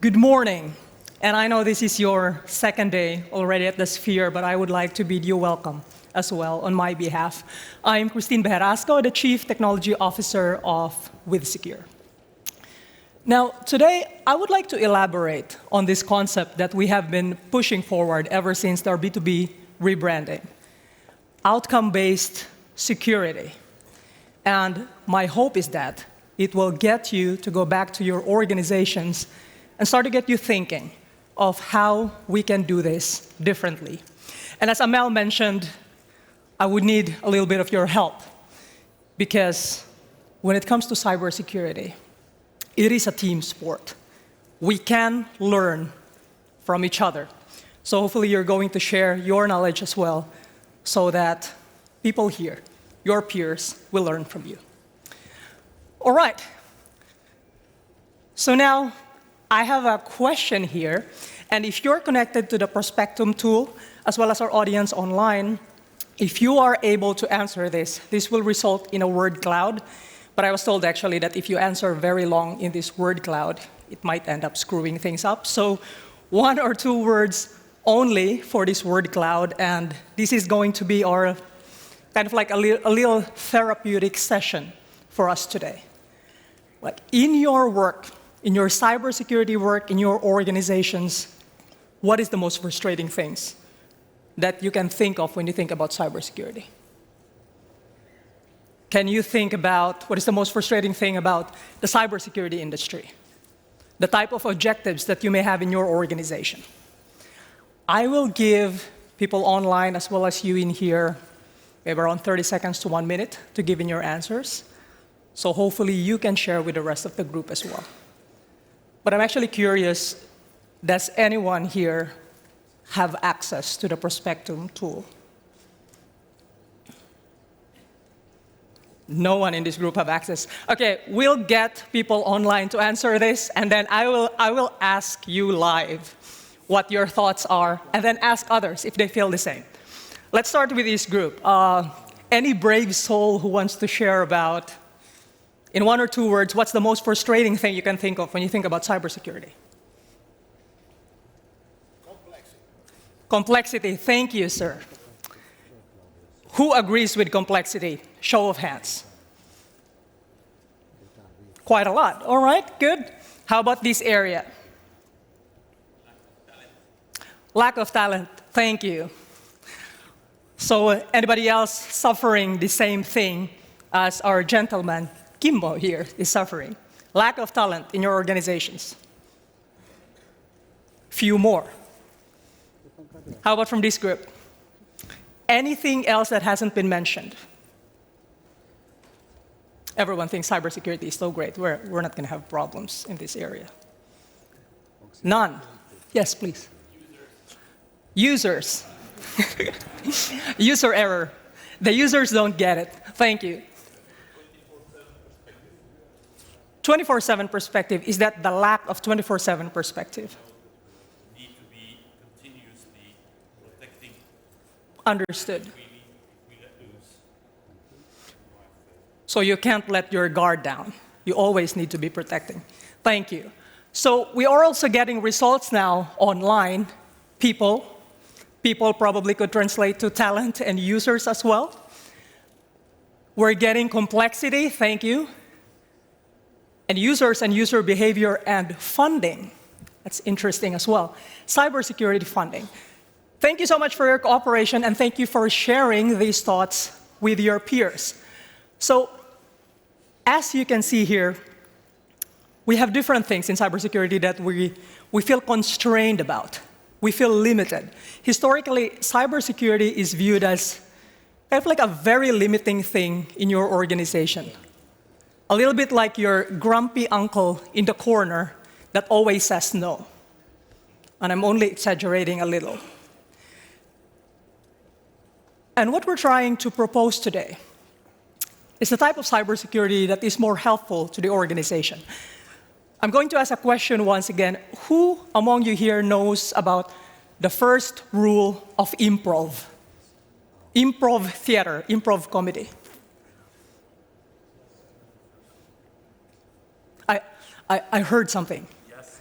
Good morning. And I know this is your second day already at the Sphere, but I would like to bid you welcome as well on my behalf. I'm Bejerasco, the Chief Technology Officer of WithSecure. Now, today, I would like to elaborate on this concept that we have been pushing forward ever since our B2B rebranding, outcome-based security. And my hope is that it will get you to go back to your organizations and start to get you thinking of how we can do this differently. And as Amel mentioned, I would need a little bit of your help, because when it comes to cybersecurity, it is a team sport. We can learn from each other. So hopefully you're going to share your knowledge as well, so that people here, your peers, will learn from you. All right. So now, I have a question here, and if you're connected to the Prospectum tool, as well as our audience online, if you are able to answer this will result in a word cloud. But I was told actually that if you answer very long in this word cloud, it might end up screwing things up. So 1 or 2 words only for this word cloud, and this is going to be our kind of like a little therapeutic session for us today. Like in your work, in your cybersecurity work, in your organizations, what is the most frustrating things that you can think of when you think about cybersecurity? Can you think about what is the most frustrating thing about the cybersecurity industry? The type of objectives that you may have in your organization. I will give people online, as well as you in here, maybe around 30 seconds to 1 minute to give in your answers. So hopefully you can share with the rest of the group as well. But I'm actually curious, does anyone here have access to the Prospectum tool? No one in this group have access. Okay, we'll get people online to answer this, and then I will ask you live what your thoughts are, and then ask others if they feel the same. Let's start with this group. Any brave soul who wants to share about, in 1 or 2 words, what's the most frustrating thing you can think of when you think about cybersecurity? Complexity. Thank you, sir. Who agrees with complexity? Show of hands. Quite a lot. All right, good. How about this area? Lack of talent. Thank you. So anybody else suffering the same thing as our gentleman Kimbo here is suffering? Lack of talent in your organizations. Few more. How about from this group? Anything else that hasn't been mentioned? Everyone thinks cybersecurity is so great. We're not going to have problems in this area. None. Yes, please. Users. User error. The users don't get it. Thank you. 24/7 perspective, is that the lack of 24/7 perspective? Need to be continuously protecting. Understood. So you can't let your guard down. You always need to be protecting. Thank you. So we are also getting results now online. People probably could translate to talent and users as well. We're getting complexity. Thank you. And users and user behavior and funding. That's interesting as well. Cybersecurity funding. Thank you so much for your cooperation, and thank you for sharing these thoughts with your peers. So, as you can see here, we have different things in cybersecurity that we feel constrained about. We feel limited. Historically, cybersecurity is viewed as kind of like a very limiting thing in your organization. A little bit like your grumpy uncle in the corner that always says no. And I'm only exaggerating a little. And what we're trying to propose today is the type of cybersecurity that is more helpful to the organization. I'm going to ask a question once again. Who among you here knows about the first rule of improv? Improv theater, improv comedy. I heard something. Yes,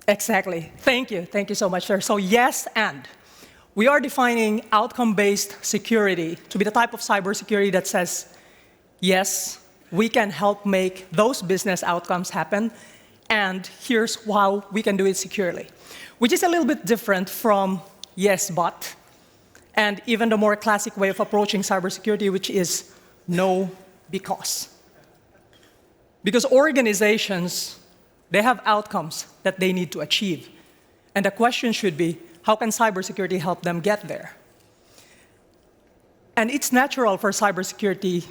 Exactly. Thank you. Thank you so much, sir. So yes, and we are defining outcome-based security to be the type of cybersecurity that says, yes, we can help make those business outcomes happen, and here's how we can do it securely, which is a little bit different from yes, but, and even the more classic way of approaching cybersecurity, which is no, because. Because organizations, they have outcomes that they need to achieve. And the question should be, how can cybersecurity help them get there? And it's natural for cybersecurity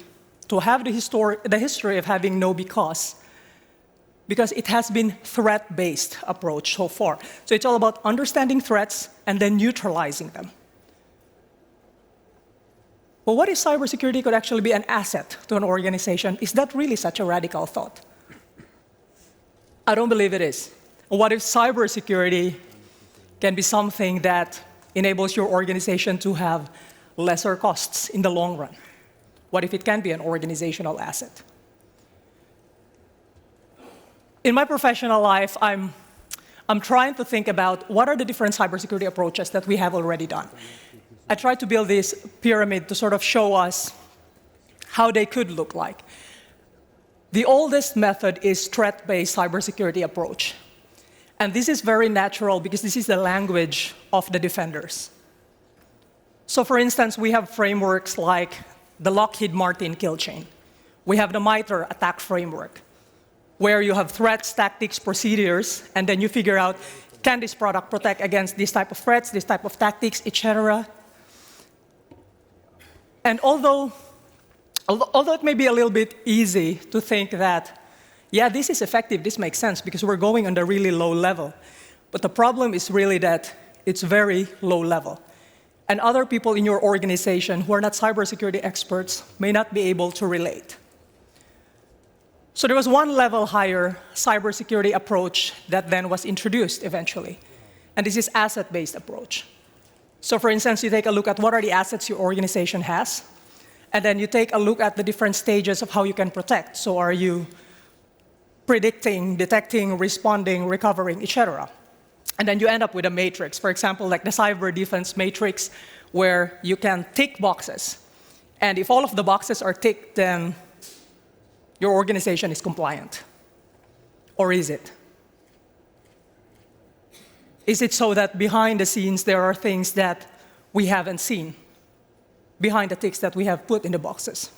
to have the history of having no because it has been threat-based approach so far. So it's all about understanding threats and then neutralizing them. But what if cybersecurity could actually be an asset to an organization? Is that really such a radical thought? I don't believe it is. What if cybersecurity can be something that enables your organization to have lesser costs in the long run? What if it can be an organizational asset? In my professional life, I'm trying to think about what are the different cybersecurity approaches that we have already done. I tried to build this pyramid to sort of show us how they could look like. The oldest method is threat-based cybersecurity approach. And this is very natural because this is the language of the defenders. So for instance, we have frameworks like the Lockheed Martin kill chain. We have the MITRE attack framework, where you have threats, tactics, procedures, and then you figure out, can this product protect against this type of threats, this type of tactics, etc. And although it may be a little bit easy to think that, yeah, this is effective, this makes sense, because we're going on the really low level. But the problem is really that it's very low level. And other people in your organization who are not cybersecurity experts may not be able to relate. So there was one level higher cybersecurity approach that then was introduced eventually. And this is asset-based approach. So for instance, you take a look at what are the assets your organization has, and then you take a look at the different stages of how you can protect. So are you predicting, detecting, responding, recovering, etc. And then you end up with a matrix. For example, like the cyber defense matrix, where you can tick boxes. And if all of the boxes are ticked, then your organization is compliant. Or is it? Is it so that behind the scenes there are things that we haven't seen, behind the ticks that we have put in the boxes?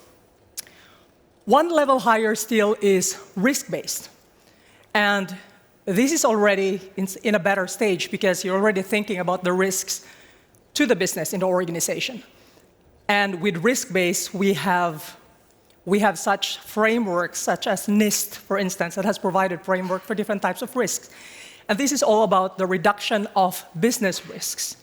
One level higher still is risk-based. And this is already in a better stage because you're already thinking about the risks to the business in the organization. And with risk-based, we have such frameworks, such as NIST, for instance, that has provided framework for different types of risks. And this is all about the reduction of business risks.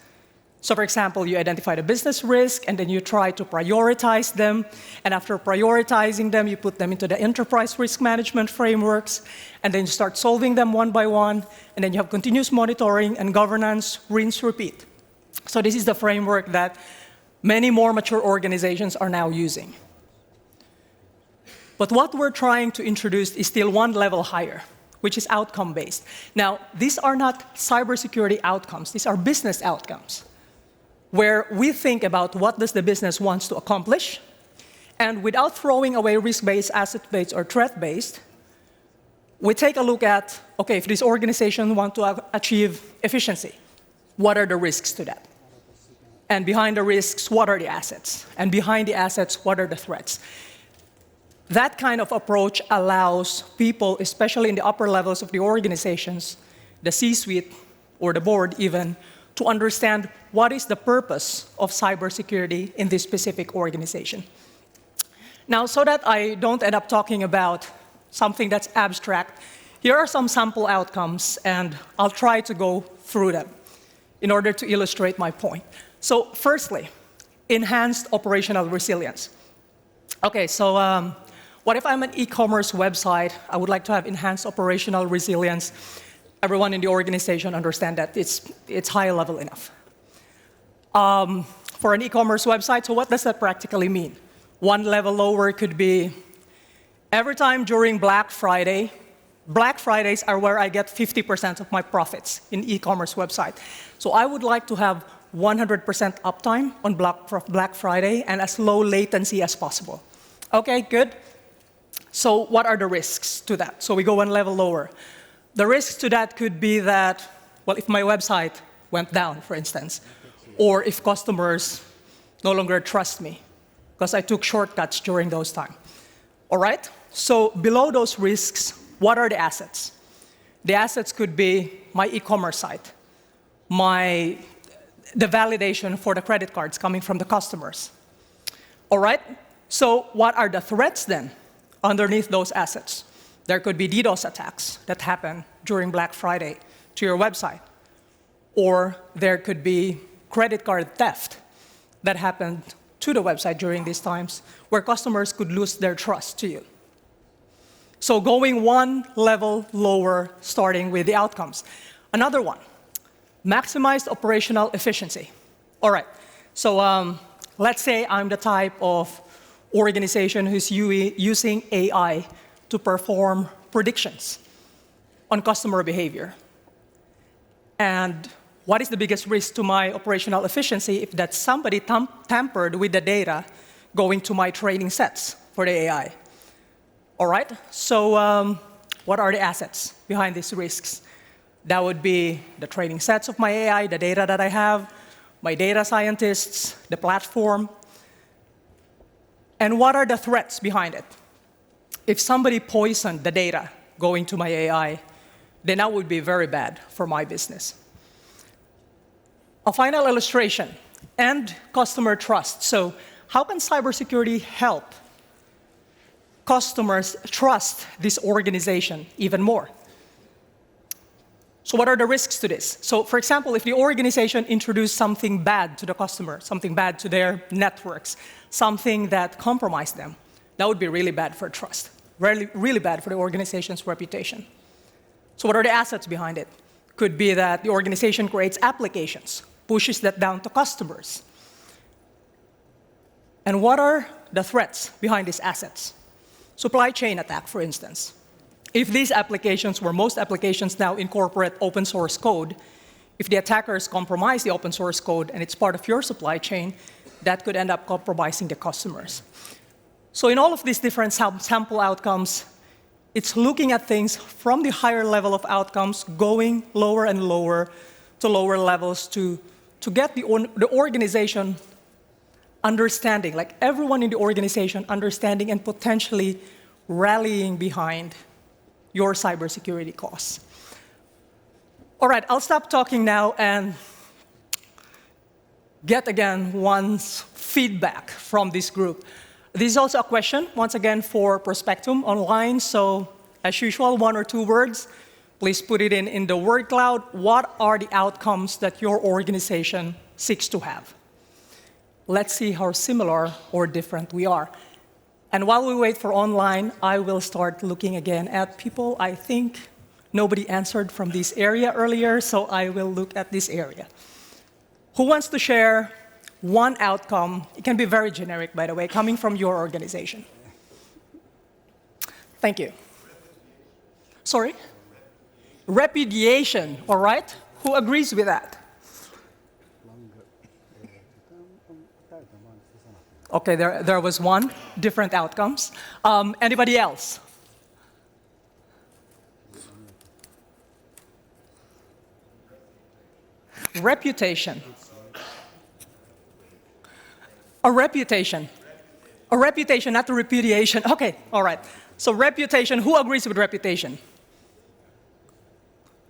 So for example, you identify the business risk, and then you try to prioritize them. And after prioritizing them, you put them into the enterprise risk management frameworks, and then you start solving them one by one. And then you have continuous monitoring and governance, rinse, repeat. So this is the framework that many more mature organizations are now using. But what we're trying to introduce is still one level higher, which is outcome-based. Now, these are not cybersecurity outcomes. These are business outcomes, where we think about what does the business wants to accomplish, and without throwing away risk-based, asset-based, or threat-based, we take a look at, okay, if this organization wants to achieve efficiency, what are the risks to that? And behind the risks, what are the assets? And behind the assets, what are the threats? That kind of approach allows people, especially in the upper levels of the organizations, the C-suite or the board even, to understand what is the purpose of cybersecurity in this specific organization. Now, so that I don't end up talking about something that's abstract, here are some sample outcomes, and I'll try to go through them in order to illustrate my point. So firstly, enhanced operational resilience. Okay, so what if I'm an e-commerce website? I would like to have enhanced operational resilience. Everyone in the organization understand that it's high level enough. For an e-commerce website, so what does that practically mean? One level lower could be every time during Black Friday, Black Fridays are where I get 50% of my profits in e-commerce website. So I would like to have 100% uptime on Black Friday and as low latency as possible. Okay, good. So what are the risks to that? So we go one level lower. The risks to that could be that, well, if my website went down, for instance, or if customers no longer trust me because I took shortcuts during those times. All right? So below those risks, what are the assets? The assets could be my e-commerce site, the validation for the credit cards coming from the customers. All right? So what are the threats then underneath those assets? There could be DDoS attacks that happen during Black Friday to your website. Or there could be credit card theft that happened to the website during these times where customers could lose their trust to you. So going one level lower, starting with the outcomes. Another one, maximized operational efficiency. All right, so let's say I'm the type of organization who's using AI to perform predictions on customer behavior. And what is the biggest risk to my operational efficiency if that somebody tampered with the data going to my training sets for the AI? All right, so what are the assets behind these risks? That would be the training sets of my AI, the data that I have, my data scientists, the platform. And what are the threats behind it? If somebody poisoned the data going to my AI, then that would be very bad for my business. A final illustration, and customer trust. So how can cybersecurity help customers trust this organization even more? So what are the risks to this? So for example, if the organization introduced something bad to the customer, something bad to their networks, something that compromised them, that would be really bad for trust, really, really bad for the organization's reputation. So what are the assets behind it? Could be that the organization creates applications, pushes that down to customers. And what are the threats behind these assets? Supply chain attack, for instance. If these applications, where most applications now incorporate open source code, if the attackers compromise the open source code and it's part of your supply chain, that could end up compromising the customers. So in all of these different sample outcomes, it's looking at things from the higher level of outcomes, going lower and lower to lower levels to get the organization understanding, like everyone in the organization understanding and potentially rallying behind your cybersecurity costs. All right, I'll stop talking now and get again one's feedback from this group. This is also a question, once again, for Prospectum online. So as usual, 1 or 2 words. Please put it in the word cloud. What are the outcomes that your organization seeks to have? Let's see how similar or different we are. And while we wait for online, I will start looking again at people. I think nobody answered from this area earlier, so I will look at this area. Who wants to share one outcome? It can be very generic, by the way, coming from your organization. Thank you. Sorry? Repudiation, all right? Who agrees with that? Okay, there was one, different outcomes. Anybody else? Reputation. A reputation. A reputation, not a repudiation. Okay, all right. So reputation, who agrees with reputation?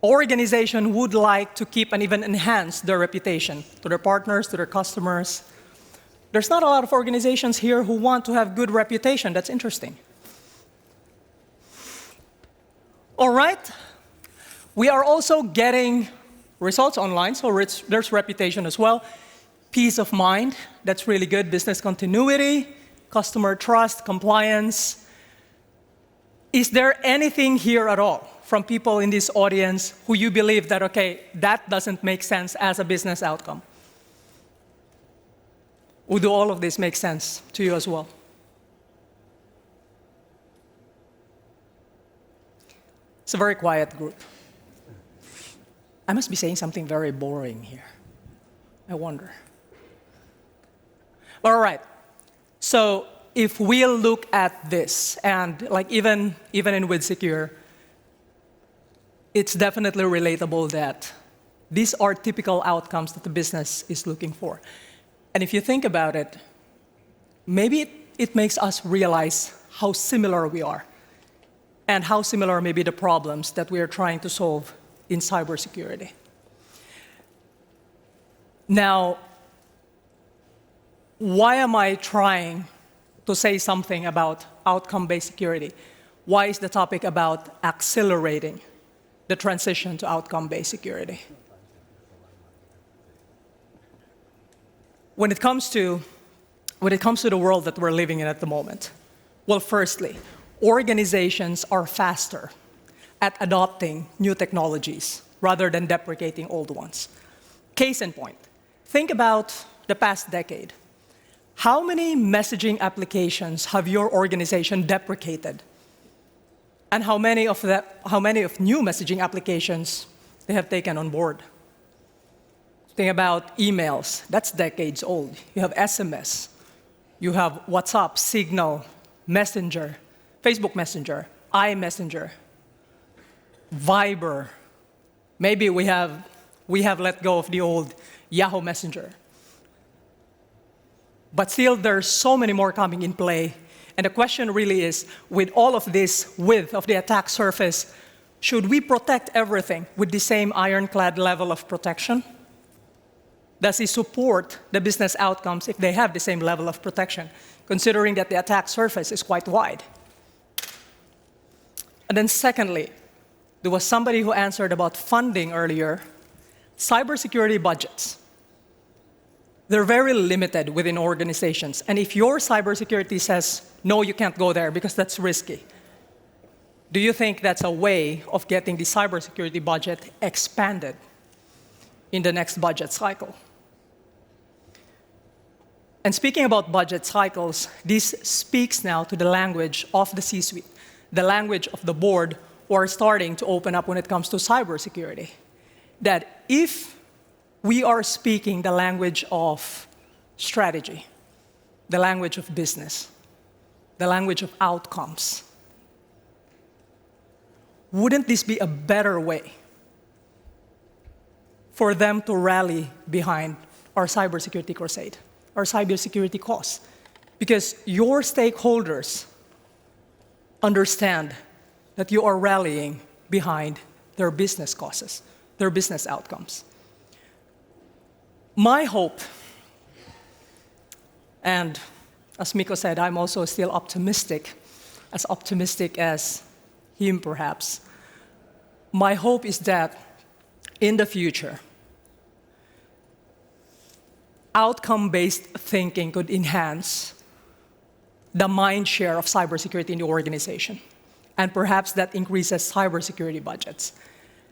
Organization would like to keep and even enhance their reputation to their partners, to their customers. There's not a lot of organizations here who want to have good reputation. That's interesting. All right. We are also getting results online, so there's reputation as well. Peace of mind, that's really good. Business continuity, customer trust, compliance. Is there anything here at all from people in this audience who you believe that, okay, that doesn't make sense as a business outcome? Would all of this make sense to you as well? It's a very quiet group. I must be saying something very boring here. I wonder. All right. So if we look at this, and like even in WithSecure, it's definitely relatable that these are typical outcomes that the business is looking for. And if you think about it, maybe it makes us realize how similar we are and how similar may be the problems that we are trying to solve in cybersecurity. Now, why am I trying to say something about outcome-based security? Why is the topic about accelerating the transition to outcome-based security? When it comes to the world that we're living in at the moment, well, firstly, organizations are faster at adopting new technologies rather than deprecating old ones. Case in point, think about the past decade. How many messaging applications have your organization deprecated? And how many of new messaging applications they have taken on board? Think about emails. That's decades old. You have SMS. You have WhatsApp, Signal, Messenger, Facebook Messenger, iMessenger, Viber. Maybe we have let go of the old Yahoo Messenger. But still, there's so many more coming in play. And the question really is, with all of this width of the attack surface, should we protect everything with the same ironclad level of protection? Does it support the business outcomes if they have the same level of protection, considering that the attack surface is quite wide? And then secondly, there was somebody who answered about funding earlier. Cybersecurity budgets. They're very limited within organizations. And if your cybersecurity says, no, you can't go there because that's risky, do you think that's a way of getting the cybersecurity budget expanded in the next budget cycle? And speaking about budget cycles, this speaks now to the language of the C-suite, the language of the board, who are starting to open up when it comes to cybersecurity. That if we are speaking the language of strategy, the language of business, the language of outcomes, wouldn't this be a better way for them to rally behind our cybersecurity crusade, our cybersecurity cause? Because your stakeholders understand that you are rallying behind their business causes, their business outcomes. My hope, and as Mikko said, I'm also still optimistic as him perhaps. My hope is that in the future, outcome-based thinking could enhance the mind share of cybersecurity in the organization. And perhaps that increases cybersecurity budgets.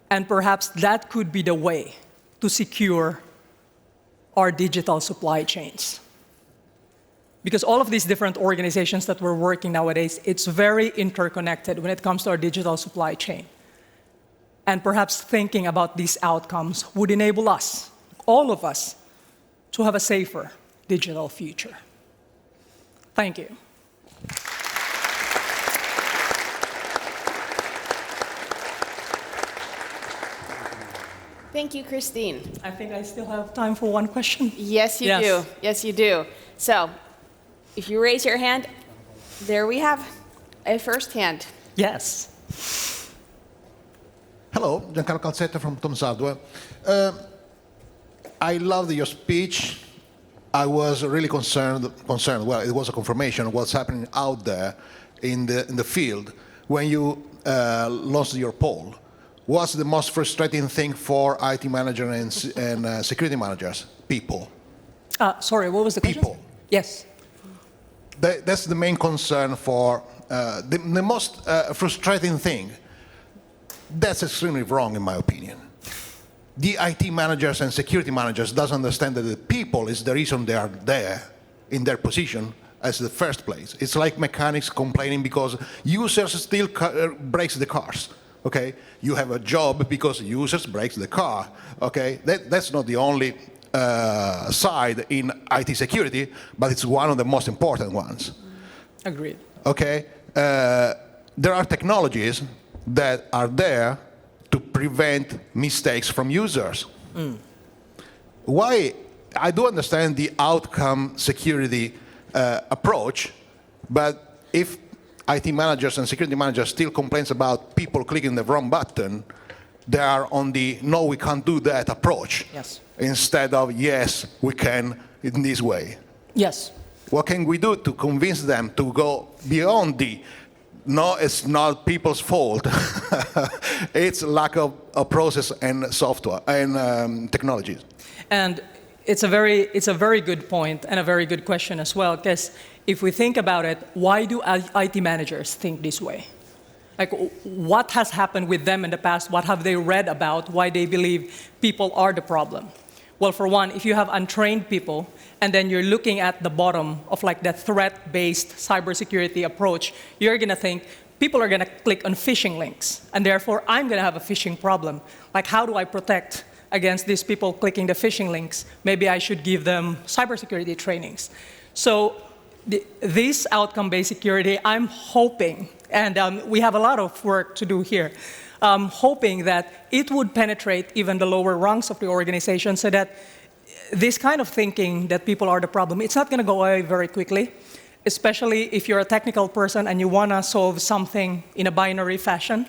And perhaps that could be the way to secure our digital supply chains. Because all of these different organizations that we're working nowadays, it's very interconnected when it comes to our digital supply chain. And perhaps thinking about these outcomes would enable us, all of us, to have a safer digital future. Thank you. Thank you, Christine. I think I still have time for one question. Yes, you do. Yes, you do. So, if you raise your hand, there we have a first hand. Yes. Hello, Giancarlo Calzetta from Tom Hardware. I loved your speech. I was really concerned. Well, it was a confirmation of what's happening out there in the field. When you lost your poll, what's the most frustrating thing for IT managers and security managers? People. Sorry, what was the question? People. Yes. That's the main concern for the most frustrating thing. That's extremely wrong, in my opinion. The IT managers and security managers doesn't understand that the people is the reason they are there in their position as the first place. It's like mechanics complaining because users still breaks the cars. Okay, you have a job because users breaks the car. Okay, that's not the only side in IT security, but it's one of the most important ones. Agreed. Okay, there are technologies that are there to prevent mistakes from users. Why? I do understand the outcome security approach, but if IT managers and security managers still complains about people clicking the wrong button, they are on the no, we can't do that approach. Yes. Instead of yes, we can in this way. Yes. What can we do to convince them to go beyond the no, it's not people's fault. It's lack of a process and software and technologies. And it's a very good point and a very good question as well, because if we think about it, why do IT managers think this way? Like, what has happened with them in the past? What have they read about? Why they believe people are the problem? Well, for one, if you have untrained people, and then you're looking at the bottom of like the threat-based cybersecurity approach, you're gonna think people are gonna click on phishing links, and therefore I'm gonna have a phishing problem. Like, how do I protect against these people clicking the phishing links? Maybe I should give them cybersecurity trainings. So this outcome-based security, I'm hoping, and we have a lot of work to do here, hoping that it would penetrate even the lower rungs of the organization so that this kind of thinking that people are the problem, it's not going to go away very quickly, especially if you're a technical person and you want to solve something in a binary fashion.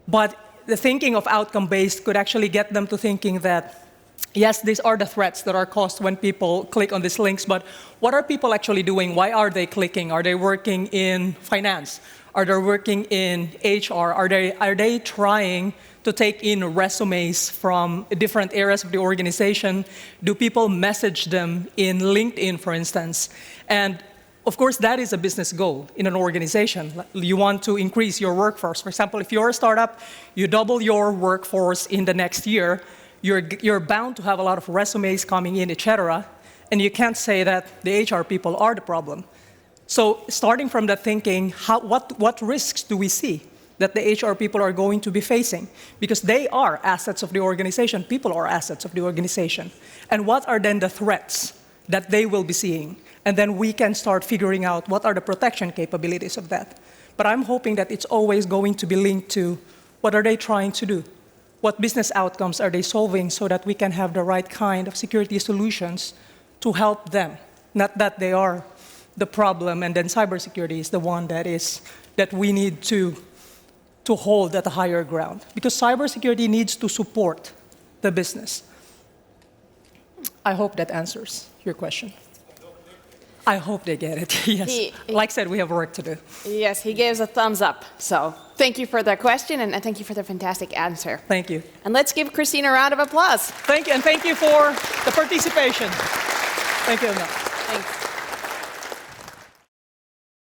But the thinking of outcome-based could actually get them to thinking that, yes, these are the threats that are caused when people click on these links, but what are people actually doing? Why are they clicking? Are they working in finance? Are they working in HR? Are they trying to take in resumes from different areas of the organization? Do people message them in LinkedIn, for instance? And of course, that is a business goal in an organization. You want to increase your workforce. For example, if you're a startup, you double your workforce in the next year, you're bound to have a lot of resumes coming in, etc. And you can't say that the HR people are the problem. So starting from that thinking, what risks do we see that the HR people are going to be facing? Because they are assets of the organization. People are assets of the organization. And what are then the threats that they will be seeing? And then we can start figuring out what are the protection capabilities of that. But I'm hoping that it's always going to be linked to what are they trying to do? What business outcomes are they solving so that we can have the right kind of security solutions to help them? Not that they are the problem and then cybersecurity is the one that we need to hold at a higher ground. Because cybersecurity needs to support the business. I hope that answers your question. I hope they get it, yes. Like I said, we have work to do. Yes, he gives a thumbs up. So thank you for that question, and thank you for the fantastic answer. Thank you. And let's give Christine a round of applause. Thank you, and thank you for the participation. Thank you enough. Thanks.